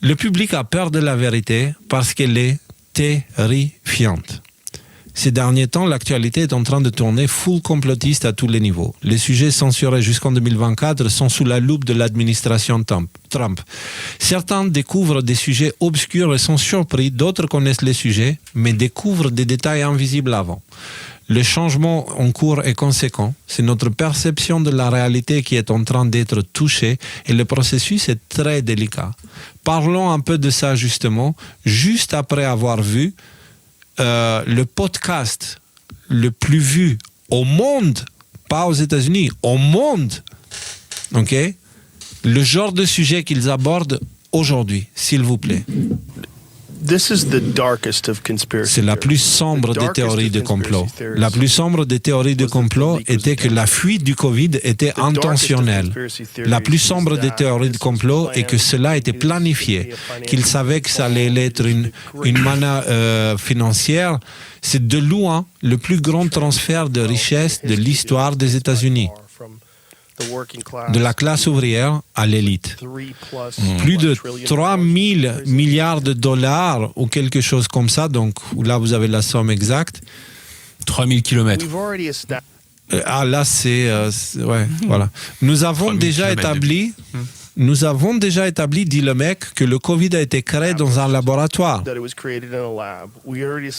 Le public a peur de la vérité parce qu'elle est terrifiante. Ces derniers temps, l'actualité est en train de tourner full complotiste à tous les niveaux. Les sujets censurés jusqu'en 2024 sont sous la loupe de l'administration Trump. Certains découvrent des sujets obscurs et sont surpris, d'autres connaissent les sujets, mais découvrent des détails invisibles avant. Le changement en cours est conséquent. C'est notre perception de la réalité qui est en train d'être touchée et le processus est très délicat. Parlons un peu de ça justement, juste après avoir vu le podcast le plus vu au monde, pas aux États-Unis, au monde, ok? Le genre de sujet qu'ils abordent aujourd'hui, s'il vous plaît. C'est la plus sombre des théories de complot. La plus sombre des théories de complot était que la fuite du Covid était intentionnelle. La plus sombre des théories de complot est que cela était planifié, qu'ils savaient que ça allait être une manne financière. C'est de loin le plus grand transfert de richesse de l'histoire des États-Unis. De la classe ouvrière à l'élite. Plus de 3 000 milliards de dollars ou quelque chose comme ça, donc là vous avez la somme exacte. 3 000 kilomètres. Ah là c'est ouais, voilà. Nous avons déjà établi, dit le mec, que le Covid a été créé dans un laboratoire.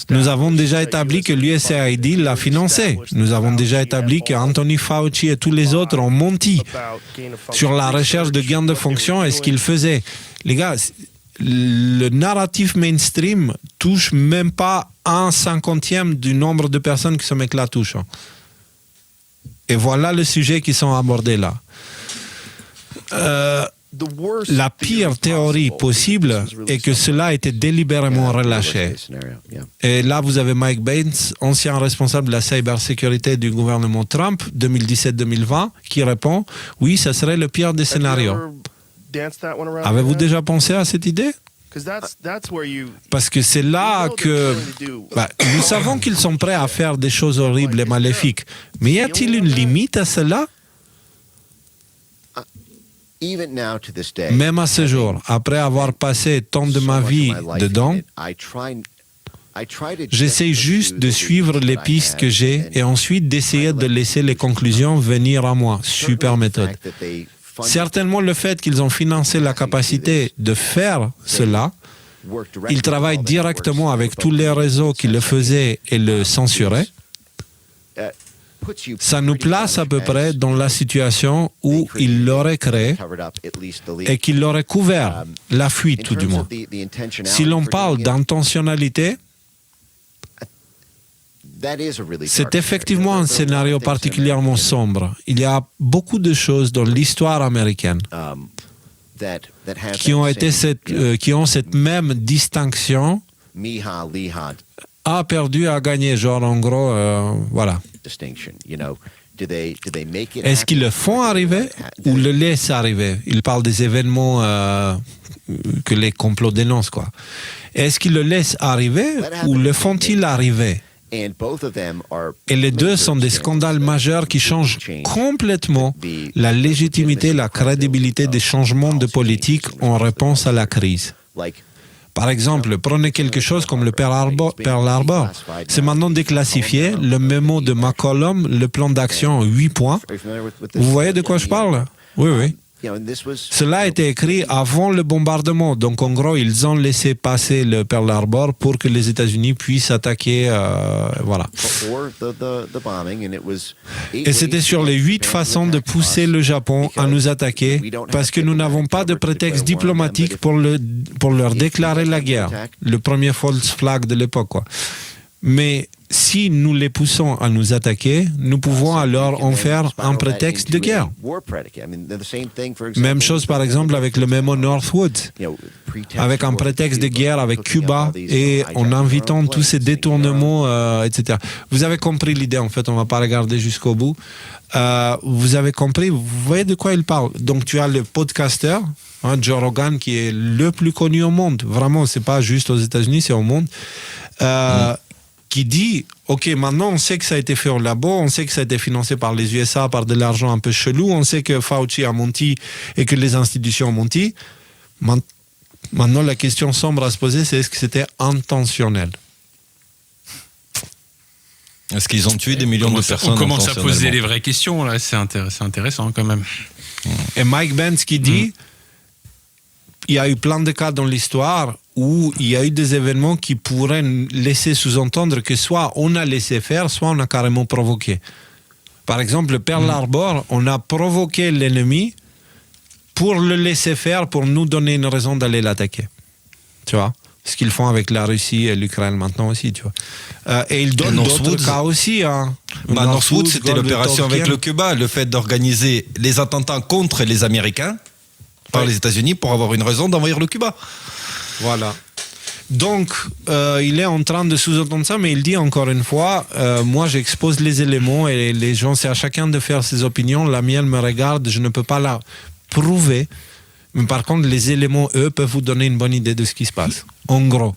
Nous avons déjà établi que l'USAID l'a financé. Nous avons déjà établi qu'Anthony Fauci et tous les autres ont menti sur la recherche de gains de fonction et ce qu'ils faisaient. Les gars, le narratif mainstream touche même pas 1/50 du nombre de personnes que ce mec-là touche. Et voilà le sujet qui sont abordés là. La pire théorie possible est que cela a été délibérément relâché. Et là, vous avez Mike Baines, ancien responsable de la cybersécurité du gouvernement Trump, 2017-2020, qui répond « Oui, ça serait le pire des scénarios ». Avez-vous déjà pensé à cette idée ? Parce que c'est là que... nous savons qu'ils sont prêts à faire des choses horribles et maléfiques. Mais y a-t-il une limite à cela ? Même à ce jour, après avoir passé tant de ma vie dedans, j'essaie juste de suivre les pistes que j'ai et ensuite d'essayer de laisser les conclusions venir à moi. Super méthode. Certainement le fait qu'ils ont financé la capacité de faire cela, ils travaillent directement avec tous les réseaux qui le faisaient et le censuraient. Ça nous place à peu près dans la situation où ils l'auraient créé et qu'ils l'auraient couvert, la fuite tout du moins. Si l'on parle d'intentionnalité, c'est effectivement un scénario particulièrement sombre. Il y a beaucoup de choses dans l'histoire américaine qui ont cette même distinction. A perdu, a gagné, genre en gros, voilà. Est-ce qu'ils le font arriver ou le laissent arriver? Ils parlent des événements que les complots dénoncent, quoi. Est-ce qu'ils le laissent arriver ou le font-ils arriver? Et les deux sont des scandales majeurs qui changent complètement la légitimité, la crédibilité des changements de politique en réponse à la crise. Par exemple, prenez quelque chose comme le Pearl Harbor. C'est maintenant déclassifié. Le mémo de McCollum, le plan d'action en 8 points. Vous voyez de quoi je parle? Oui, oui. Cela a été écrit avant le bombardement. Donc, en gros, ils ont laissé passer le Pearl Harbor pour que les États-Unis puissent attaquer. Voilà. Et c'était sur les 8 façons de pousser le Japon à nous attaquer parce que nous n'avons pas de prétexte diplomatique pour leur déclarer la guerre. Le premier false flag de l'époque, quoi. Mais si nous les poussons à nous attaquer, nous pouvons alors en faire un prétexte de guerre. Même chose par exemple avec le mémo Northwood, avec un prétexte de guerre avec Cuba et en invitant tous ces détournements, etc. Vous avez compris l'idée, en fait, on ne va pas regarder jusqu'au bout. Vous avez compris, vous voyez de quoi il parle. Donc tu as le podcasteur, Joe Rogan, qui est le plus connu au monde. Vraiment, c'est pas juste aux États-Unis, c'est au monde. Qui dit, OK, maintenant on sait que ça a été fait au labo, on sait que ça a été financé par les USA, par de l'argent un peu chelou, on sait que Fauci a menti et que les institutions ont menti. Maintenant, la question sombre à se poser, c'est est-ce que c'était intentionnel? Est-ce qu'ils ont tué des millions de personnes? On commence à poser les vraies questions, là. C'est intéressant quand même. Et Mike Benz qui dit, il y a eu plein de cas dans l'histoire où il y a eu des événements qui pourraient laisser sous-entendre que soit on a laissé faire, soit on a carrément provoqué. Par exemple, Pearl Harbor, on a provoqué l'ennemi pour le laisser faire, pour nous donner une raison d'aller l'attaquer. Tu vois? Ce qu'ils font avec la Russie et l'Ukraine maintenant aussi, tu vois. Et ils donnent d'autres cas aussi. Hein. Northwood, c'était l'opération avec le Cuba, le fait d'organiser les attentats contre les Américains par les États-Unis pour avoir une raison d'envahir le Cuba. Voilà. Donc, il est en train de sous-entendre ça, mais il dit encore une fois, moi j'expose les éléments et les gens, c'est à chacun de faire ses opinions. La mienne me regarde, je ne peux pas la prouver. Mais par contre, les éléments, eux, peuvent vous donner une bonne idée de ce qui se passe. En gros.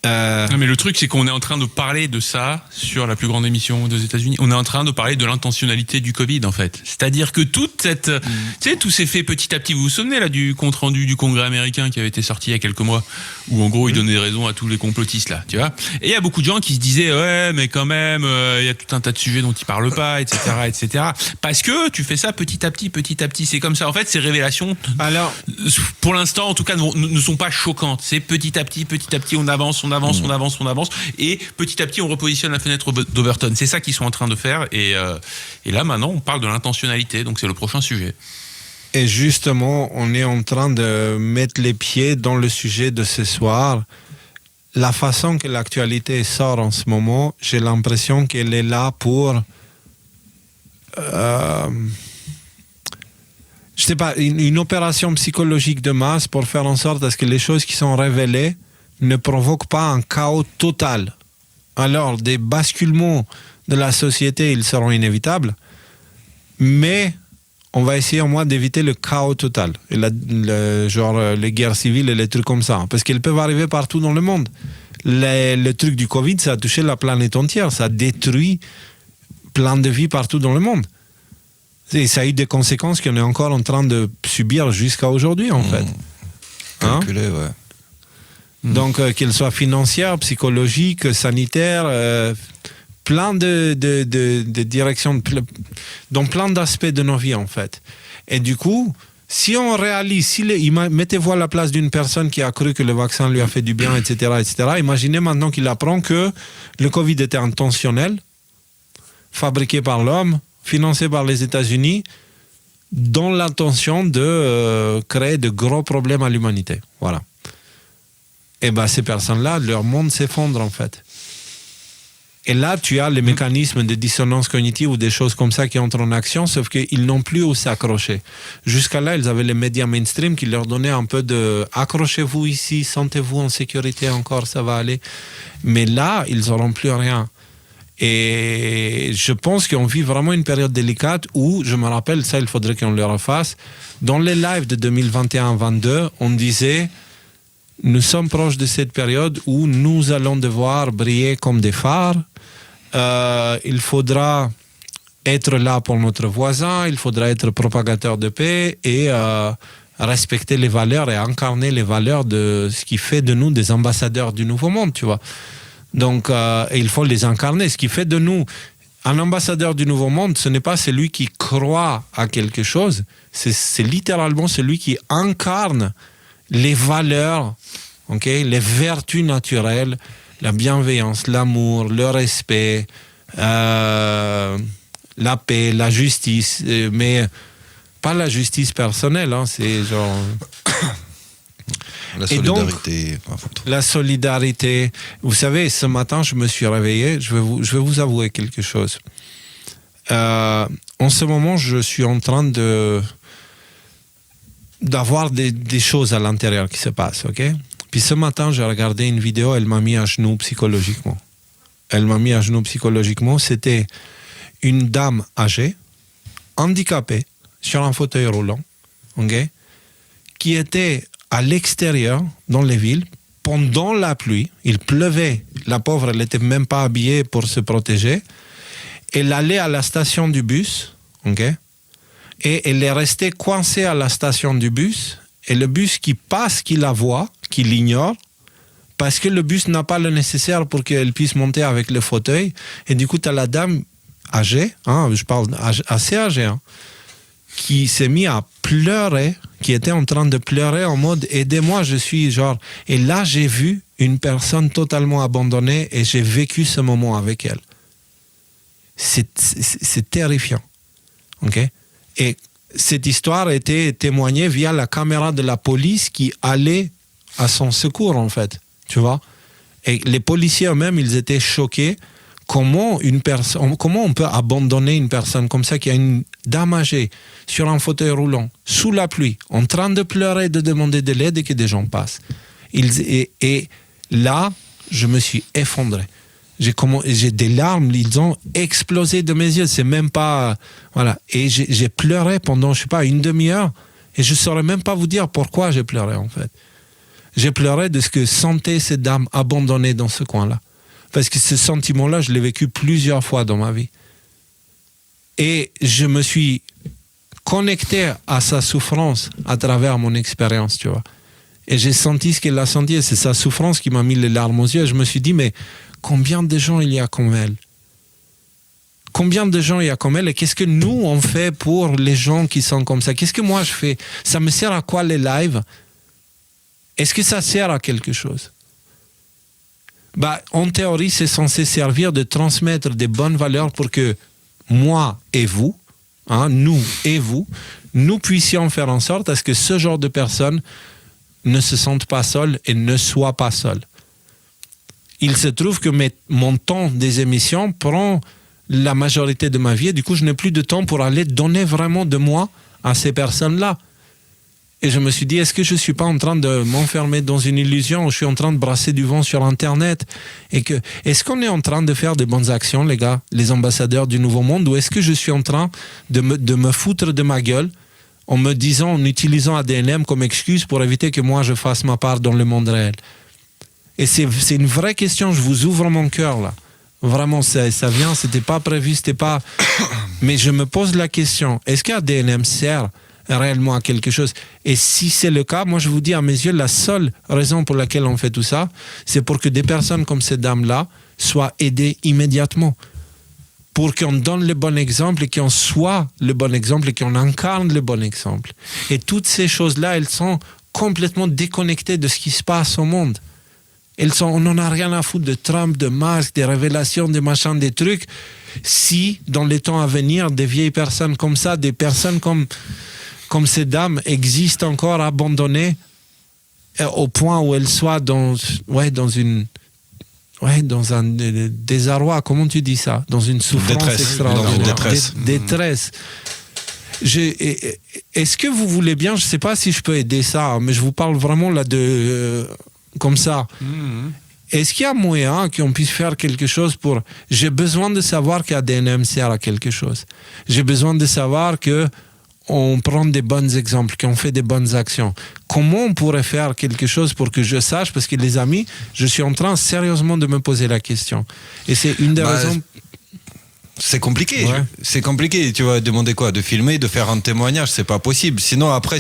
Non, mais le truc, c'est qu'on est en train de parler de ça sur la plus grande émission des États-Unis. On est en train de parler de l'intentionnalité du Covid, en fait. C'est-à-dire que toute cette, tu sais, tout s'est fait petit à petit. Vous vous souvenez là du compte rendu du Congrès américain qui avait été sorti il y a quelques mois, où en gros il donnait raison à tous les complotistes là, tu vois. Et il y a beaucoup de gens qui se disaient ouais, mais quand même, il y a tout un tas de sujets dont ils parlent pas, etc., etc. Parce que tu fais ça petit à petit, petit à petit. C'est comme ça. En fait, ces révélations, alors, pour l'instant, en tout cas, ne sont pas choquantes. C'est petit à petit, on avance. Et petit à petit, on repositionne la fenêtre d'Overton. C'est ça qu'ils sont en train de faire. Et là, maintenant, on parle de l'intentionnalité. Donc, c'est le prochain sujet. Et justement, on est en train de mettre les pieds dans le sujet de ce soir. La façon que l'actualité sort en ce moment, j'ai l'impression qu'elle est là pour... je sais pas, une opération psychologique de masse pour faire en sorte à ce que les choses qui sont révélées ne provoque pas un chaos total. Alors, des basculements de la société, ils seront inévitables, mais on va essayer au moins d'éviter le chaos total, et genre les guerres civiles et les trucs comme ça, parce qu'elles peuvent arriver partout dans le monde. Le truc du Covid, ça a touché la planète entière, ça a détruit plein de vies partout dans le monde. Et ça a eu des conséquences qu'on est encore en train de subir jusqu'à aujourd'hui, en fait. Calculé, ouais. Donc, qu'elle soit financière, psychologique, sanitaire, plein de directions, dans plein d'aspects de nos vies, en fait. Et du coup, si on réalise, mettez-vous à la place d'une personne qui a cru que le vaccin lui a fait du bien, etc., etc. Imaginez maintenant qu'il apprend que le Covid était intentionnel, fabriqué par l'homme, financé par les États-Unis, dans l'intention de créer de gros problèmes à l'humanité. Voilà. Et bien, ces personnes-là, leur monde s'effondre, en fait. Et là, tu as les mécanismes de dissonance cognitive ou des choses comme ça qui entrent en action, sauf qu'ils n'ont plus où s'accrocher. Jusqu'à là, ils avaient les médias mainstream qui leur donnaient un peu de « accrochez-vous ici, sentez-vous en sécurité encore, ça va aller ». Mais là, ils n'auront plus rien. Et je pense qu'on vit vraiment une période délicate où, je me rappelle, ça, il faudrait qu'on le refasse, dans les lives de 2021-22, on disait... Nous sommes proches de cette période où nous allons devoir briller comme des phares. Il faudra être là pour notre voisin, il faudra être propagateur de paix et respecter les valeurs et incarner les valeurs de ce qui fait de nous des ambassadeurs du Nouveau Monde, tu vois. Donc, il faut les incarner. Ce qui fait de nous un ambassadeur du Nouveau Monde, ce n'est pas celui qui croit à quelque chose, c'est littéralement celui qui incarne les valeurs, les vertus naturelles, la bienveillance, l'amour, le respect, la paix, la justice, mais pas la justice personnelle, c'est genre... La solidarité. La solidarité. Vous savez, ce matin, je me suis réveillé, je vais vous avouer quelque chose. En ce moment, je suis en train d'avoir des choses à l'intérieur qui se passent, ok? Puis ce matin, j'ai regardé une vidéo, elle m'a mis à genoux psychologiquement. C'était une dame âgée, handicapée, sur un fauteuil roulant, ok? Qui était à l'extérieur, dans les villes, pendant la pluie. Il pleuvait. La pauvre, elle n'était même pas habillée pour se protéger. Elle allait à la station du bus, ok? Et elle est restée coincée à la station du bus et le bus qui passe, qui la voit, qui l'ignore, parce que le bus n'a pas le nécessaire pour qu'elle puisse monter avec le fauteuil. Et du coup, tu as la dame âgée, je parle assez âgée, qui s'est mise à pleurer, qui était en train de pleurer en mode « aidez-moi, je suis genre... » Et là, j'ai vu une personne totalement abandonnée et j'ai vécu ce moment avec elle. C'est terrifiant. Okay? Et cette histoire a été témoignée via la caméra de la police qui allait à son secours, en fait. Tu vois? Et les policiers eux-mêmes, ils étaient choqués. Comment on peut abandonner une personne comme ça qui a une dame âgée sur un fauteuil roulant, sous la pluie, en train de pleurer, de demander de l'aide et que des gens passent. Et là, je me suis effondré. J'ai des larmes, ils ont explosé de mes yeux. C'est même pas... Voilà. Et j'ai pleuré pendant, je sais pas, une demi-heure. Et je saurais même pas vous dire pourquoi j'ai pleuré, en fait. J'ai pleuré de ce que sentait cette dame abandonnée dans ce coin-là. Parce que ce sentiment-là, je l'ai vécu plusieurs fois dans ma vie. Et je me suis connecté à sa souffrance à travers mon expérience, tu vois. Et j'ai senti ce qu'elle a senti. Et c'est sa souffrance qui m'a mis les larmes aux yeux. Et je me suis dit, mais combien de gens il y a comme elle? Combien de gens il y a comme elle? Et qu'est-ce que nous, on fait pour les gens qui sont comme ça? Qu'est-ce que moi, je fais? Ça me sert à quoi les lives? Est-ce que ça sert à quelque chose? En théorie, c'est censé servir de transmettre des bonnes valeurs pour que moi et vous, nous et vous, nous puissions faire en sorte à ce que ce genre de personnes ne se sentent pas seules et ne soient pas seules. Il se trouve que mon temps des émissions prend la majorité de ma vie et du coup, je n'ai plus de temps pour aller donner vraiment de moi à ces personnes-là. Et je me suis dit, est-ce que je ne suis pas en train de m'enfermer dans une illusion où je suis en train de brasser du vent sur Internet? Est-ce qu'on est en train de faire de bonnes actions, les gars, les ambassadeurs du Nouveau Monde, ou est-ce que je suis en train de me foutre de ma gueule en utilisant ADNM comme excuse pour éviter que moi je fasse ma part dans le monde réel? Et c'est une vraie question, je vous ouvre mon cœur là. Vraiment, ça vient, c'était pas prévu, c'était pas... Mais je me pose la question, est-ce qu'ADNM sert réellement à quelque chose? Et si c'est le cas, moi je vous dis à mes yeux, la seule raison pour laquelle on fait tout ça, c'est pour que des personnes comme cette dame-là soient aidées immédiatement. Pour qu'on donne le bon exemple et qu'on soit le bon exemple et qu'on incarne le bon exemple. Et toutes ces choses-là, elles sont complètement déconnectées de ce qui se passe au monde. On n'en a rien à foutre de Trump, de Musk, des révélations, des machins, des trucs. Si, dans les temps à venir, des vieilles personnes comme ça, des personnes comme ces dames existent encore abandonnées au point où elles soient dans un désarroi, comment tu dis ça? Dans une souffrance extraordinaire. Détresse. Est-ce que vous voulez bien, je ne sais pas si je peux aider ça, mais je vous parle vraiment là comme ça. Est-ce qu'il y a moyen qu'on puisse faire quelque chose pour... J'ai besoin de savoir qu'ADNM sert à quelque chose. J'ai besoin de savoir qu'on prend des bons exemples, qu'on fait des bonnes actions. Comment on pourrait faire quelque chose pour que je sache? Parce que les amis, je suis en train sérieusement de me poser la question. Et c'est une des raisons... C'est compliqué. Ouais. C'est compliqué. Tu vas demander quoi? De filmer, de faire un témoignage, c'est pas possible. Sinon après,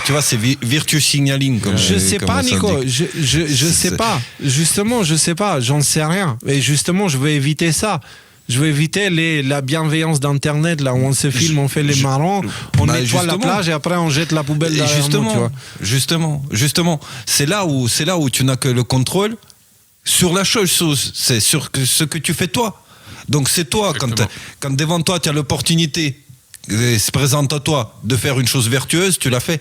tu vois, c'est virtue signaling. Je sais pas, Nico. Je sais pas. Justement, je sais pas. J'en sais rien. Et justement, je veux éviter ça. Je veux éviter la bienveillance d'Internet, là où on se filme, on fait les marrons, on nettoie la plage et après on jette la poubelle derrière nous, tu vois. Justement. C'est là où tu n'as que le contrôle sur la chose. C'est sur ce que tu fais toi. Donc c'est toi, quand devant toi tu as l'opportunité, se présente à toi de faire une chose vertueuse, tu l'as fait.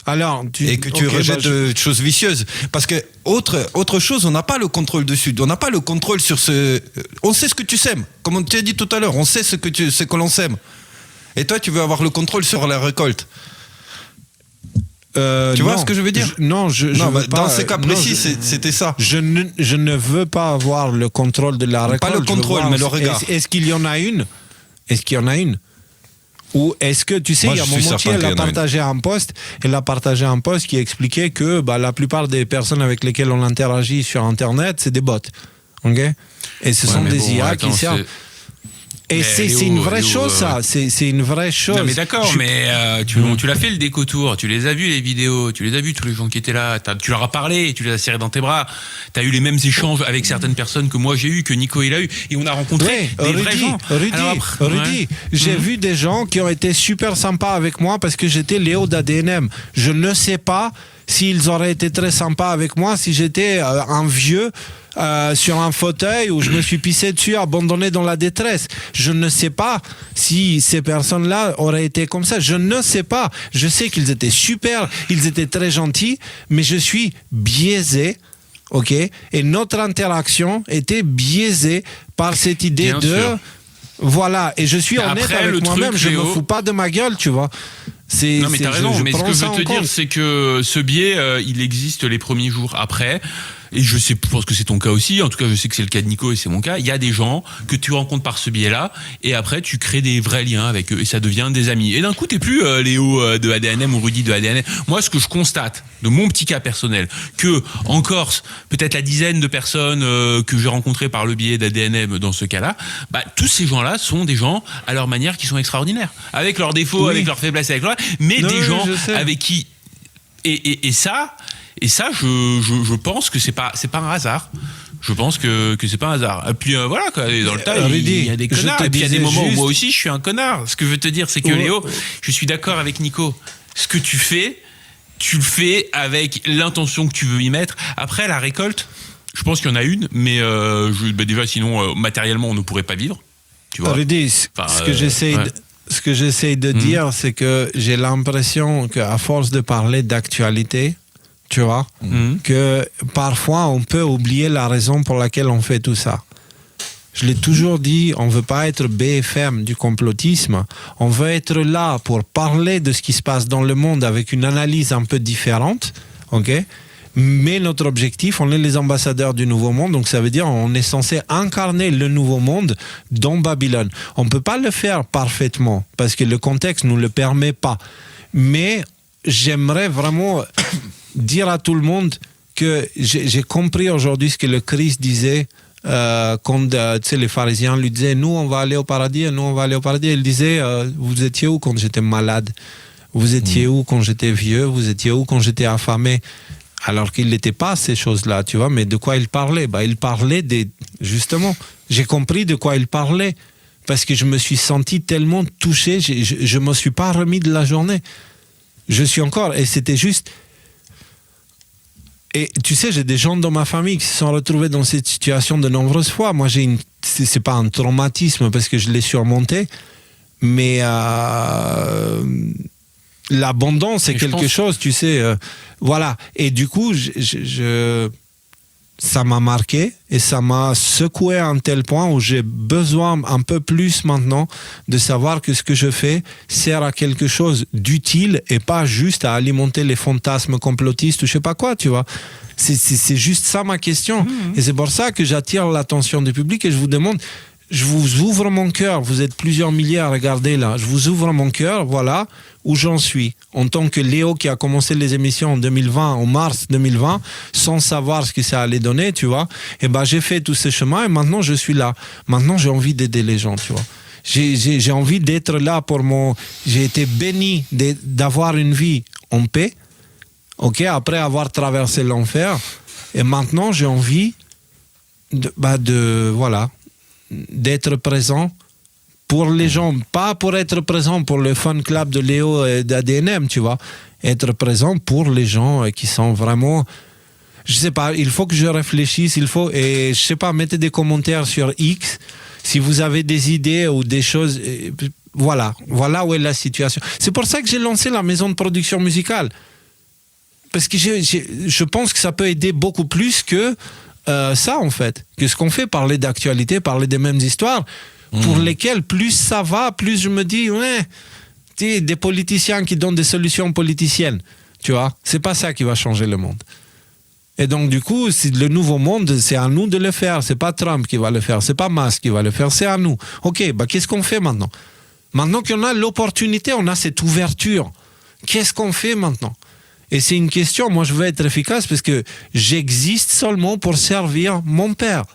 Alors, et que tu rejettes de choses vicieuses. Parce que autre chose, on n'a pas le contrôle dessus. On n'a pas le contrôle sur ce... On sait ce que tu sèmes. Comme on t'a dit tout à l'heure, on sait ce que l'on sème. Et toi, tu veux avoir le contrôle sur la récolte. Tu vois ce que je veux dire? Non, dans ces cas précis, c'était ça. Je ne veux pas avoir le contrôle de la récolte. Pas le contrôle, mais le regard. Est-ce qu'il y en a une? Ou est-ce que, tu sais, il y a un moment où elle a partagé un post qui expliquait que la plupart des personnes avec lesquelles on interagit sur Internet, c'est des bots. Okay? Et ce sont des IA qui servent. Et c'est une vraie chose, ça. C'est une vraie chose. Non, mais d'accord, mais tu l'as fait le déco-tour, tu les as vus les vidéos, tu les as vus tous les gens qui étaient là, tu leur as parlé, tu les as serrés dans tes bras, tu as eu les mêmes échanges avec certaines personnes que moi j'ai eu, que Nico il a eu, et on a rencontré des vrais gens. Rudy, j'ai vu des gens qui ont été super sympas avec moi parce que j'étais Léo d'ADNM. Je ne sais pas s'ils auraient été très sympas avec moi si j'étais un vieux sur un fauteuil où je me suis pissé dessus, abandonné dans la détresse. Je ne sais pas si ces personnes-là auraient été comme ça. Je ne sais pas. Je sais qu'ils étaient super, ils étaient très gentils, mais je suis biaisé, ok? Et notre interaction était biaisée par cette idée Bien de... sûr. Voilà, et je suis honnête Après, avec moi-même, truc, je me Léo, fous pas de ma gueule, tu vois. Non mais t'as raison, mais ce que je veux te dire, compte. c'est que ce biais, il existe les premiers jours. Après, et je pense que c'est ton cas aussi, en tout cas je sais que c'est le cas de Nico et c'est mon cas, il y a des gens que tu rencontres par ce biais-là, et après tu crées des vrais liens avec eux, et ça devient des amis. Et d'un coup t'es plus Léo de ADNM ou Rudy de ADNM. Moi ce que je constate, de mon petit cas personnel, que en Corse, peut-être la dizaine de personnes que j'ai rencontrées par le biais d'ADNM dans ce cas-là, bah, tous ces gens-là sont des gens à leur manière qui sont extraordinaires, avec leurs défauts, avec leurs faiblesses, avec leurs... mais Non, des gens avec qui... Et ça, je pense que c'est pas un hasard. Je pense que c'est pas un hasard. Et puis voilà, quoi, dans le tas, il y a des connards. Et puis il y a des moments où moi aussi je suis un connard. Ce que je veux te dire, c'est que Léo, je suis d'accord avec Nico. Ce que tu fais, tu le fais avec l'intention que tu veux y mettre. Après, la récolte, je pense qu'il y en a une, mais déjà, sinon, matériellement, on ne pourrait pas vivre. Tu vois. Rudy, ce que j'essaie de dire, c'est que j'ai l'impression qu'à force de parler d'actualité, tu vois, que parfois on peut oublier la raison pour laquelle on fait tout ça. Je l'ai toujours dit, on ne veut pas être BFM du complotisme, on veut être là pour parler de ce qui se passe dans le monde avec une analyse un peu différente, ok ? Mais notre objectif, on est les ambassadeurs du Nouveau Monde, donc ça veut dire on est censé incarner le Nouveau Monde dans Babylone. On ne peut pas le faire parfaitement, parce que le contexte ne nous le permet pas. Mais j'aimerais vraiment dire à tout le monde que j'ai compris aujourd'hui ce que le Christ disait quand les pharisiens lui disaient « Nous, on va aller au paradis, nous, on va aller au paradis ». Il disait « Vous étiez où quand j'étais malade ? Vous étiez où quand j'étais vieux ? Vous étiez où quand j'étais affamé ?» Alors qu'il n'était pas ces choses-là, tu vois, mais de quoi il parlait ? Il parlait justement, j'ai compris de quoi il parlait, parce que je me suis senti tellement touché, je ne me suis pas remis de la journée. Je suis encore, et c'était juste... Et tu sais, j'ai des gens dans ma famille qui se sont retrouvés dans cette situation de nombreuses fois. Moi, c'est pas un traumatisme parce que je l'ai surmonté, mais l'abondance, c'est quelque chose, tu sais. Voilà. Et du coup, ça m'a marqué et ça m'a secoué à un tel point où j'ai besoin un peu plus maintenant de savoir que ce que je fais sert à quelque chose d'utile et pas juste à alimenter les fantasmes complotistes ou je sais pas quoi, tu vois. C'est juste ça ma question. Et c'est pour ça que j'attire l'attention du public et je vous demande, je vous ouvre mon cœur, vous êtes plusieurs milliers à regarder là, je vous ouvre mon cœur, voilà où j'en suis. En tant que Léo qui a commencé les émissions en 2020, en mars 2020, sans savoir ce que ça allait donner, tu vois, et j'ai fait tout ce chemin et maintenant je suis là. Maintenant j'ai envie d'aider les gens, tu vois. J'ai envie d'être là pour j'ai été béni d'avoir une vie en paix, ok, après avoir traversé l'enfer, et maintenant j'ai envie d'être présent pour les gens, pas pour être présent pour le fan club de Léo et d'ADNM, tu vois, être présent pour les gens qui sont vraiment, je sais pas, il faut que je réfléchisse, et je sais pas, mettez des commentaires sur X, si vous avez des idées ou des choses, voilà où est la situation. C'est pour ça que j'ai lancé la maison de production musicale, parce que je pense que ça peut aider beaucoup plus que ça en fait, que ce qu'on fait, parler d'actualité, parler des mêmes histoires, pour lesquelles plus ça va, plus je me dis, des politiciens qui donnent des solutions politiciennes, tu vois, c'est pas ça qui va changer le monde. Et donc du coup, le nouveau monde, c'est à nous de le faire, c'est pas Trump qui va le faire, c'est pas Musk qui va le faire, c'est à nous. Ok, qu'est-ce qu'on fait maintenant ? Maintenant qu'on a l'opportunité, on a cette ouverture, qu'est-ce qu'on fait maintenant ? Et c'est une question, moi je veux être efficace parce que j'existe seulement pour servir mon père.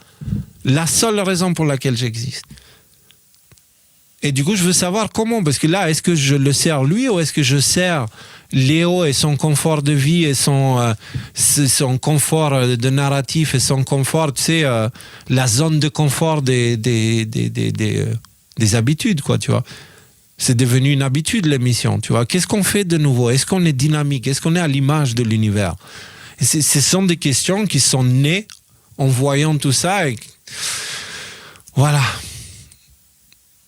La seule raison pour laquelle j'existe. Et du coup, je veux savoir comment, parce que là, est-ce que je le sers lui ou est-ce que je sers Léo et son confort de vie et son confort de narratif et son confort, tu sais, la zone de confort des habitudes, quoi, tu vois. C'est devenu une habitude, l'émission, tu vois. Qu'est-ce qu'on fait de nouveau? Est-ce qu'on est dynamique? Est-ce qu'on est à l'image de l'univers? Et ce sont des questions qui sont nées en voyant tout ça. Et voilà.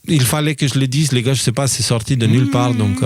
Il fallait que je le dise, les gars, je sais pas, c'est sorti de nulle part, donc...